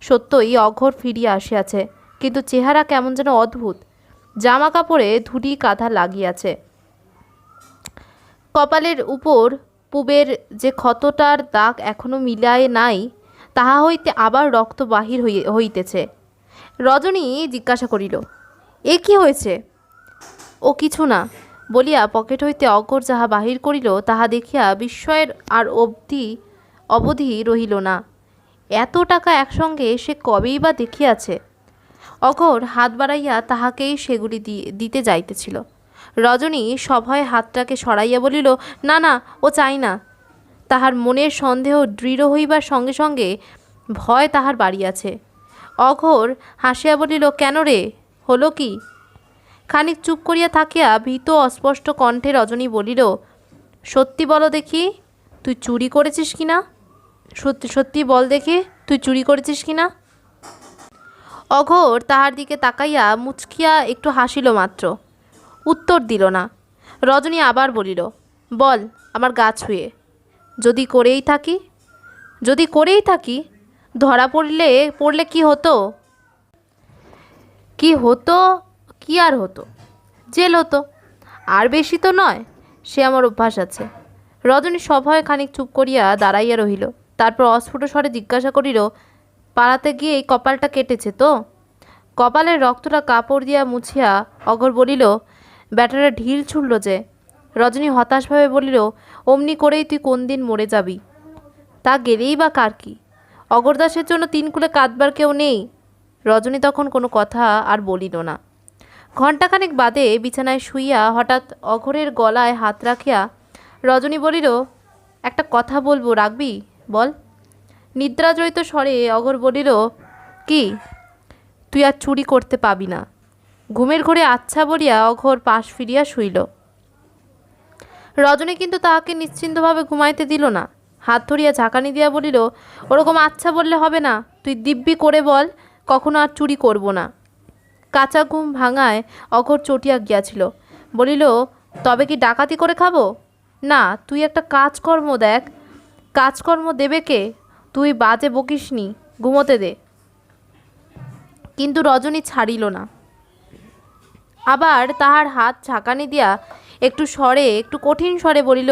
সত্যই অঘোর ফিরিয়া আসিয়াছে, কিন্তু চেহারা কেমন যেন অদ্ভুত। জামা কাপড়ে ধুলি কাঁধা লাগিয়াছে। কপালের উপর পুবের যে ক্ষতটার দাগ এখনো মিলায় নাই, তাহা হইতে আবার রক্ত বাহির হইতেছে। রজনী জিজ্ঞাসা করিল, এ কি হয়েছে? ও কিছু না বলিয়া পকেট হইতে অঘোর যাহা বাহির করিল তাহা দেখিয়া বিস্ময়ের আর অবধি রহিল না। এত টাকা একসঙ্গে সে কবেই বা দেখিয়াছে। অঘোর হাত বাড়াইয়া তাহাকেই সেগুলি দিতে যাইতেছিল। রজনী সভয়ে হাতটাকে সরাইয়া বলিল, না না, ও চাই না। তাহার মনের সন্দেহ দৃঢ় হইবার সঙ্গে সঙ্গে ভয় তাহার বাড়িয়াছে। অঘোর হাসিয়া বলিল, কেন রে, হলো কি? খানিক চুপ করিয়া থাকিয়া ভীত অস্পষ্ট কণ্ঠে রজনী বলিল, সত্যি বলো দেখি, তুই চুরি করেছিস কিনা? সত্যি সত্যি বল দেখি, তুই চুরি করেছিস কিনা? অঘোর তাহার দিকে তাকাইয়া মুচকিয়া একটু হাসিল মাত্র, উত্তর দিল না। রজনী আবার বলিল, বল আমার গা ছুঁয়ে। যদি করেই থাকি ধরা পড়লে কি হতো? কি আর হতো? জেল হতো, আর বেশি তো নয়। সে আমার অভ্যাস আছে। রজনী সভয়ে খানিক চুপ করিয়া দাঁড়াইয়া রহিল। তারপর অস্ফুট স্বরে জিজ্ঞাসা করিল, পাড়াতে গিয়ে এই কপালটা কেটেছে তো? কপালের রক্তটা কাপড় দিয়া মুছিয়া অঘোর বলিল, ব্যাটারা ঢিল ছুড়ল যে। রজনী হতাশভাবে বলিল, অমনি করেই তুই কোন দিন মরে যাবি। তা গেলেই বা কার কি? অঘোরদাসের জন্য তিনকুলে কাঁদবার কেউ নেই। রজনী তখন কোনো কথা আর বলিল না। ঘণ্টাখানেক বাদে বিছানায় শুইয়া হঠাৎ অঘোরের গলায় হাত রাখিয়া রজনী বলিল, একটা কথা বলবো, রাখবি? বল। নিদ্রাজড়িত স্বরে অঘোর বলিল, কি? তুই আর চুরি করতে পাবি না। ঘুমের ঘোরে আচ্ছা বলিয়া অঘোর পাশ ফিরিয়া শুইল। রজনী কিন্তু তাহাকে নিশ্চিন্তভাবে ঘুমাইতে দিল না। হাত ধরিয়া ঝাঁকানি দিয়া বলিল, ওরকম আচ্ছা বললে হবে না, তুই দিব্যি করে বল কখনো আর চুরি করব না। কাঁচা ঘুম ভাঙায় অঘোর চটিয়া গিয়াছিল। বলিল, তবে কি ডাকাতি করে খাবো? না, তুই একটা কাজকর্ম দেখ। কাজকর্ম দেবে কে? তুই বাজে বকিস নি, ঘুমোতে দে। কিন্তু রজনী ছাড়িল না। আবার তাহার হাত ঝাঁকানি দিয়া একটু কঠিন স্বরে বলিল,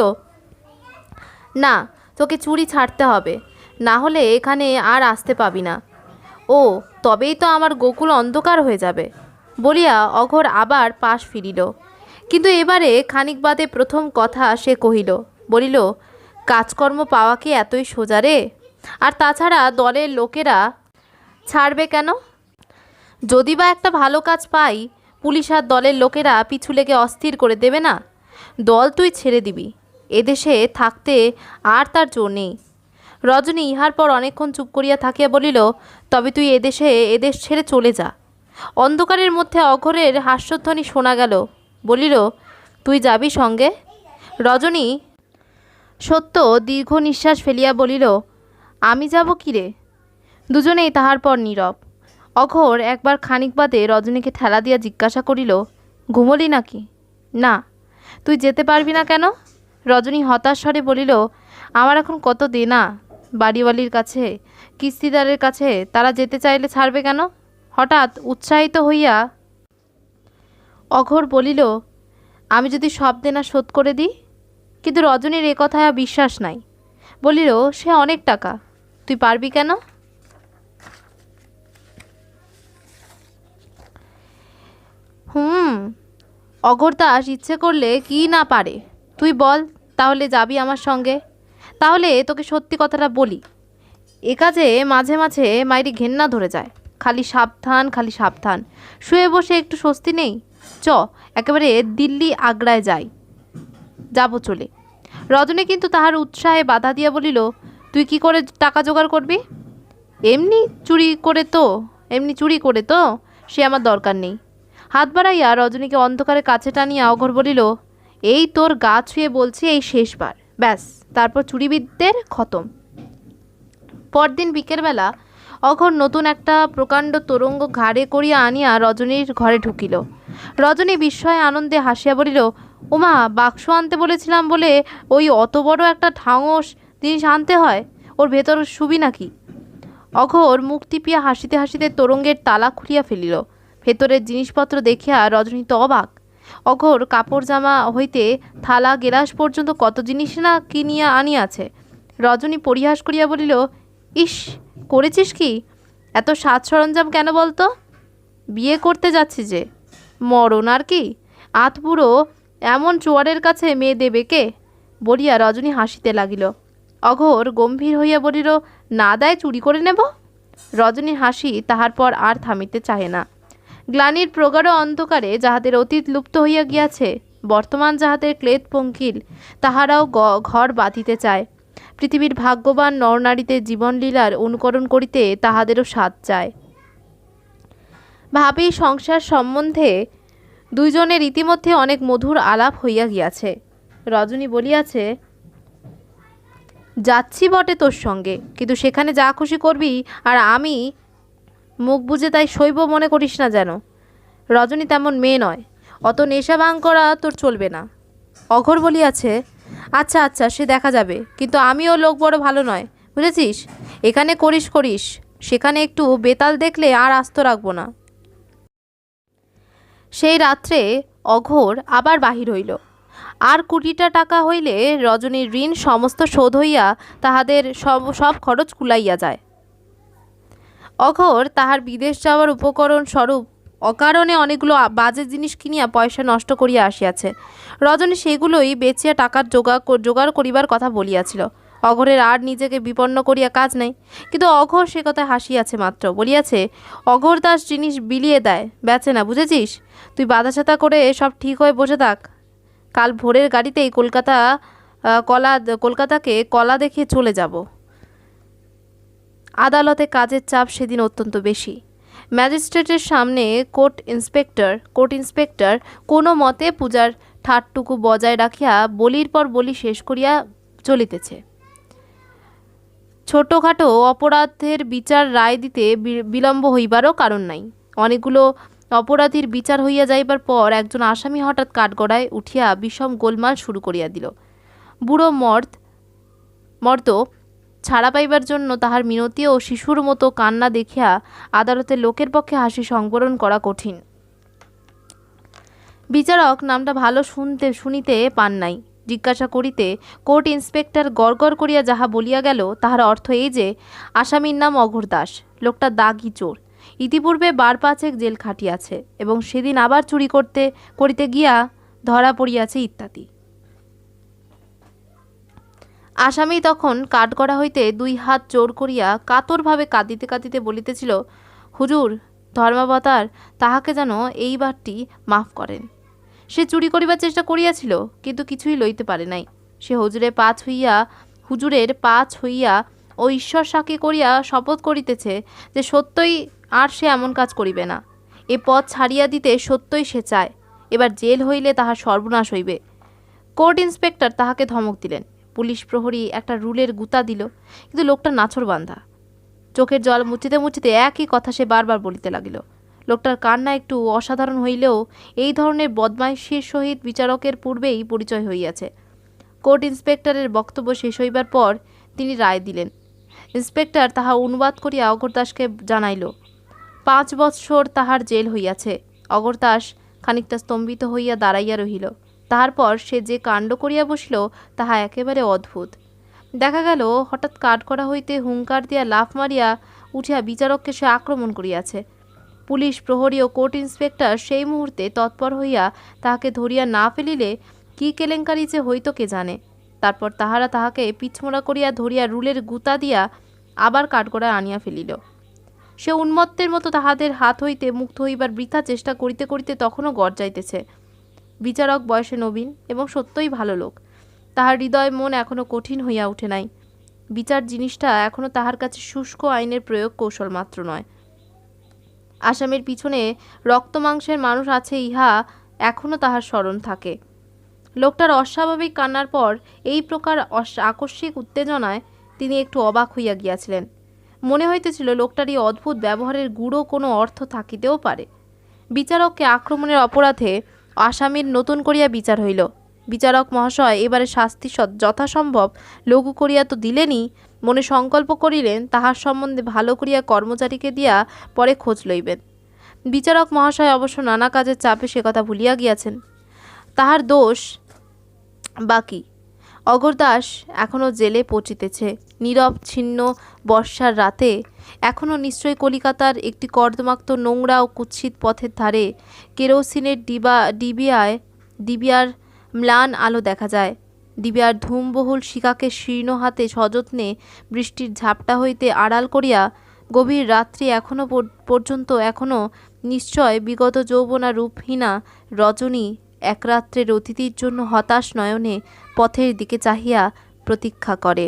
না, তোকে চুরি ছাড়তে হবে, না হলে এখানে আর আসতে পাবি না। ও, তবেই তো আমার গোকুল অন্ধকার হয়ে যাবে। বলিয়া অঘোর আবার পাশ ফিরিল। কিন্তু এবারে খানিক বাদে প্রথম কথা সে কহিল, বলিল, কাজকর্ম পাওয়া কি এতই সোজা রে? আর তাছাড়া দলের লোকেরা ছাড়বে কেন? যদি বা একটা ভালো কাজ পাই, পুলিশ আর দলের লোকেরা পিছু লেগে অস্থির করে দেবে না? দল তুই ছেড়ে দিবি, এদেশে থাকতে আর তার জো নেই। রজনী ইহার পর অনেকক্ষণ চুপ করিয়া থাকিয়া বলিল, তবে তুই এদেশ ছেড়ে চলে যা। অন্ধকারের মধ্যে অঘোরের হাস্যধ্বনি শোনা গেল। বলিল, তুই যাবি সঙ্গে? রজনী সত্য দীর্ঘ নিঃশ্বাস ফেলিয়া বলিল, আমি যাব কি রে? দুজনেই তাহার পর নীরব। অঘোর একবার খানিক বাদে রজনীকে ঠেলা দিয়া জিজ্ঞাসা করিল, ঘুমলি নাকি? না। তুই যেতে পারবি না কেন? রজনী হতাশ স্বরে বলিল, আমার এখন কত দেনা, বাড়িওয়ালির কাছে, কিস্তিদারের কাছে, তারা যেতে চাইলে ছাড়বে কেন? হঠাৎ উৎসাহিত হইয়া অঘোর বলিল, আমি যদি সব দেনা শোধ করে দিই? কিন্তু রজনীর এ কথায় বিশ্বাস নাই। বলিল, সে অনেক টাকা, তুই পারবি কেন? অঘোর দাস ইচ্ছে করলে কি না পারে। তুই বল, তাহলে যাবি আমার সঙ্গে? তাহলে তোকে সত্যি কথাটা বলি, এ কাজে মাঝে মাঝে মাইরি ঘেন্না ধরে যায়। খালি সাবধান, খালি সাবধান। শুয়ে বসে একটু স্বস্তি নেই। চ, একেবারে দিল্লি আগ্রায় যাব চলে। রজনী কিন্তু তাহার উৎসাহে বাধা দিয়া বলিল, তুই কি করে টাকা জোগাড় করবি? এমনি চুরি করে তো সে আমার দরকার নেই। হাত বাড়াইয়া রজনীকে অন্ধকারে কাছে টানিয়া অঘোর বলিল, এই তোর গা ছুঁয়ে বলছি, এই শেষবার, ব্যাস, তারপর চুরিবিদদের খতম। পরদিন বিকেলবেলা অঘোর নতুন একটা প্রকাণ্ড তোরঙ্গ ঘাড়ে করিয়া আনিয়া রজনীর ঘরে ঢুকিল। রজনী বিস্ময়ে আনন্দে হাসিয়া বলিল, ওমা, বাক্স আনতে বলেছিলাম বলে ওই অত বড় একটা ঢাঙস জিনিস আনতে হয়? ওর ভেতর শুবি নাকি? অঘোর মুখ টিপিয়া হাসিতে হাসিতে তোরঙ্গের তালা খুলিয়া ফেলিল। ভেতরের জিনিসপত্র দেখিয়া রজনী তো অবাক। অঘোর কাপড় জামা হইতে থালা গেলাস পর্যন্ত কত জিনিস না কিনিয়া আনিয়াছে। রজনী পরিহাস করিয়া বলিল, ইস, করেছিস কি? এত সাজ সরঞ্জাম কেন বলতো? বিয়ে করতে যাচ্ছি যে, মরণ আর কি, আতপুরো এমন চোয়ারের কাছে মেয়ে দেবে কে? বলিয়া রজনী হাসিতে লাগিল। অঘোর গম্ভীর হইয়া বলিল, না দেয় চুরি করে নেব? রজনীর হাসি তাহার পর আর থামিতে চাহে না। গ্লানির প্রগাঢ় অন্ধকারে যাহাদের অতীত লুপ্ত হইয়া গিয়াছে, বর্তমান যাহাদের ক্লেদ পঙ্কিল, তাহারাও ঘর বাঁধিতে চায়। পৃথিবীর ভাগ্যবান নরনারীতে জীবনলীলার অনুকরণ করিতে তাহাদেরও স্বাদ চায়। ভাবি সংসার সম্বন্ধে দুইজনের ইতিমধ্যে অনেক মধুর আলাপ হইয়া গিয়াছে। রজনী বলিয়াছে, যাচ্ছি বটে তোর সঙ্গে, কিন্তু সেখানে যা খুশি করবি, আর আমি মুখ বুঝে তাই শৈব মনে করিস না যেন। রজনী তেমন মেয়ে নয়, অত নেশা ভাঙ করা তোর চলবে না। অঘোর বলিয়াছে, আচ্ছা আচ্ছা, সে দেখা যাবে, কিন্তু আমিও লোক বড় ভালো নয়, বুঝেছিস? এখানে করিস, সেখানে একটু বেতাল দেখলে আর আস্ত রাখবো না। সেই রাত্রে অঘোর আবার বাহির হইল। আর 20টা টাকা হইলে রজনীর ঋণ সমস্ত শোধ হইয়া তাহাদের সব খরচ কুলাইয়া যায়। অঘোর তাহার বিদেশ যাওয়ার উপকরণ স্বরূপ অকারণে অনেকগুলো বাজে জিনিস কিনিয়া পয়সা নষ্ট করিয়া আসিয়াছে। রজনী সেগুলোই বেচিয়া টাকার জোগাড় করিবার কথা বলিয়াছিল। অঘোরের আর নিজেকে বিপন্ন করিয়া কাজ নাই। কিন্তু অঘোর সে কথায় হাসিয়াছে মাত্র। বলিয়াছে, অঘোর দাস জিনিস বিলিয়ে দেয়, বেচে না, বুঝেছিস? তুই বাধাছাতা করে সব ঠিক হয়ে বসে থাক। কাল ভোরের গাড়িতেই কলকাতাকে কলা দেখিয়ে চলে যাব। আদালতে কাজের চাপ সেদিন অত্যন্ত বেশি। ম্যাজিস্ট্রেটের সামনে কোর্ট ইন্সপেক্টর কোনো মতে পূজার ঠাটটুকু বজায় রাখিয়া বলির পর বলি শেষ করিয়া চলিতেছে। ছোটোখাটো অপরাধের বিচার রায় দিতে বিলম্ব হইবারও কারণ নাই। অনেকগুলো অপরাধীর বিচার হইয়া যাইবার পর একজন আসামি হঠাৎ কাঠগড়ায় উঠিয়া বিষম গোলমাল শুরু করিয়া দিল। বুড়ো মর্দ ছাড়া পাইবার জন্য তাহার মিনতি ও শিশুর মতো কান্না দেখিয়া আদালতের লোকের পক্ষে হাসি সংবরণ করা কঠিন। বিচারক নামটা ভালো শুনিতে পান নাই। জিজ্ঞাসা করিতে কোর্ট ইন্সপেক্টর গড়গড় করিয়া যাহা বলিয়া গেল, তাহার অর্থ এই যে আসামির নাম অঘোর দাস। লোকটা দাগি চোর। ইতিপূর্বে 5 জেল খাটিয়াছে এবং সেদিন আবার চুরি করিতে গিয়া ধরা পড়িয়াছে ইত্যাদি। আসামি তখন কাঠগড়া হইতে 2 হাত জোর করিয়া কাতরভাবে কাঁদিতে কাঁদিতে বলিতেছিল, হুজুর ধর্মাবতার তাহাকে যেন এইবারটি মাফ করেন। সে চুরি করিবার চেষ্টা করিয়াছিল, কিন্তু কিছুই লইতে পারে নাই। সে হুজুরের পা ছুঁইয়া ও ঈশ্বর সাক্ষী করিয়া শপথ করিতেছে যে সত্যই আর সে এমন কাজ করিবে না। এ পথ ছাড়িয়া দিতে সত্যই সে চায়। এবার জেল হইলে তাহার সর্বনাশ হইবে। কোর্ট ইন্সপেক্টর তাহাকে ধমক দিলেন। পুলিশ প্রহরী একটা রুলের গুতা দিল, কিন্তু লোকটা নাছোড়বান্ধা। চোখের জল মুছিতে মুছিতে একই কথা সে বারবার বলিতে লাগিল। লোকটার কান্না একটু অসাধারণ হইলেও এই ধরনের বদমাইশির সহিত বিচারকের পূর্বেই পরিচয় হইয়াছে। কোর্ট ইন্সপেক্টরের বক্তব্য শেষ হইবার পর তিনি রায় দিলেন। ইন্সপেক্টর তাহা অনুবাদ করিয়া অগরদাসকে জানাইল। 5 বৎসর তাহার জেল হইয়াছে। অগরদাস খানিকটা স্তম্ভিত হইয়া দাঁড়াইয়া রহিল। তাহার পর সে যে কাণ্ড করিয়া বসিল তাহা একেবারে অদ্ভুত। দেখা গেল হঠাৎ কাঠগড়া হইতে হুঙ্কার দিয়া লাফ মারিয়া উঠিয়া বিচারককে সে আক্রমণ করিয়াছে। পুলিশ প্রহরী ও কোর্ট ইন্সপেক্টর সেই মুহূর্তে তৎপর হইয়া তাহাকে ধরিয়া না ফেলিলে কি কেলেঙ্কারি যে হইত কে জানে। তারপর তাহারা তাহাকে পিছমোড়া করিয়া ধরিয়া রুলের গুতা দিয়া আবার কাঠগড়ায় আনিয়া ফেলিল। সে উন্মত্তের মতো তাহাদের হাত হইতে মুক্ত হইবার বৃথা চেষ্টা করিতে করিতে তখনও গর্জাইতেছে। বিচারক বয়সে নবীন এবং সত্যই ভালো লোক। তাহার হৃদয় মন এখনও কঠিন হইয়া উঠে নাই। বিচার জিনিসটা এখনও তাহার কাছে শুষ্ক আইনের প্রয়োগ কৌশল মাত্র নয়। আসামের পিছনে রক্ত মাংসের মানুষ আছে ইহা এখনও তাহার স্মরণ থাকে। লোকটার অস্বাভাবিক কান্নার পর এই প্রকার আকস্মিক উত্তেজনায় তিনি একটু অবাক হইয়া গিয়াছিলেন। মনে হইতেছিল লোকটার এই অদ্ভুত ব্যবহারের গূঢ় কোনো অর্থ থাকিতেও পারে। বিচারককে আক্রমণের অপরাধে আসামির নতুন করিয়া বিচার হইল। বিচারক মহাশয় এবারে শাস্তি যথাসম্ভব লঘু করিয়া তো দিলেনই, মনে সংকল্প করিলেন তাহার সম্বন্ধে ভালো করিয়া কর্মচারীকে দিয়া পরে খোঁজ লইবেন। বিচারক মহাশয় অবশ্য নানা কাজের চাপে সে কথা ভুলিয়া গিয়াছেন। তাহার দোষ বাকি। অগরদাস এখনও জেলে পচিতেছে। নীরব ছিন্ন বর্ষার রাতে এখনও নিশ্চয়ই কলিকাতার একটি কর্দমাক্ত নোংরা ও কুৎসিত পথের ধারে কেরোসিনের ডিবিয়ার ম্লান আলো দেখা যায়। ডিবিয়ার ধূমবহুল শিখাকে শীর্ণ হাতে সযত্নে বৃষ্টির ঝাপটা হইতে আড়াল করিয়া গভীর রাত্রি এখনও নিশ্চয় বিগত যৌবনা রূপহীনা রজনী এক রাত্রের অতিথির জন্য হতাশ নয়নে পথের দিকে চাহিয়া প্রতীক্ষা করে।